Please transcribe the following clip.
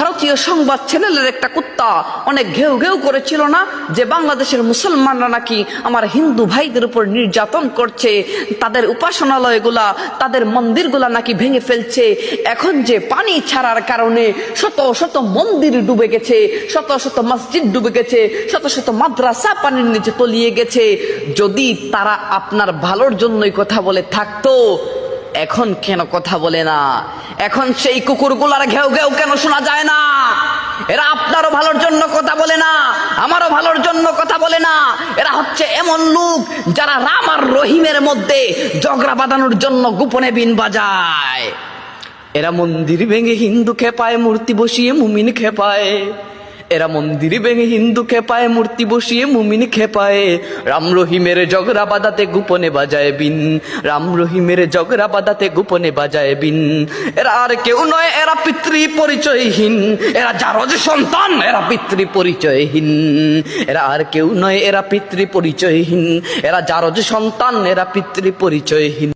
ভারতীয় সংবাদ চ্যানেলের একটা কুত্তা অনেক ঘেউ ঘেউ করেছিল না যে বাংলাদেশের মুসলমানরা নাকি আমার হিন্দু ভাইদের উপর নির্যাতন করছে, তাদের উপাসনালয়গুলা, তাদের মন্দিরগুলা নাকি ভেঙে ফেলছে। এখন যে পানি ছাড়ার কারণে শত শত মন্দির ডুবে গেছে, শত শত মসজিদ ডুবে গেছে, শত শত মাদ্রাসা পানির নিচে তলিয়ে গেছে। যদি তারা আপনার ভালোর জন্যই কথা বলে থাকতো, এখন কেন কথা বলে না? এখন সেই কুকুরগুলার ঘেউ ঘেউ কেন শোনা যায় না? এরা আপনারও ভালোর জন্য কথা বলে না, আমারও ভালোর জন্য কথা বলে না। এরা হচ্ছে এমন লোক যারা রাম আর রহিমের মধ্যে ঝগড়া বাঁধানোর জন্য গোপনে বিন বাজায়। এরা মন্দির ভেঙে হিন্দু খেপায়, মূর্তি বসিয়ে মুমিন খেপায়। এরা মন্দির ভেঙে হিন্দু খেপায়, মূর্তি বসিয়ে মুমিন খেপায়। রাম রহিমের ঝগড়া বাঁধাতে গোপনে বাজায় বিন, রাম রহিমের ঝগড়া বাঁধাতে গোপনে বাজায় বিন। এরা আর কেউ নয়, এরা পিতৃ পরিচয়হীন। এরা যারজ সন্তান, এরা পিতৃ পরিচয়হীন। এরা আর কেউ নয়, এরা পিতৃ পরিচয়হীন। এরা যারজ সন্তান, এরা পিতৃ পরিচয়হীন।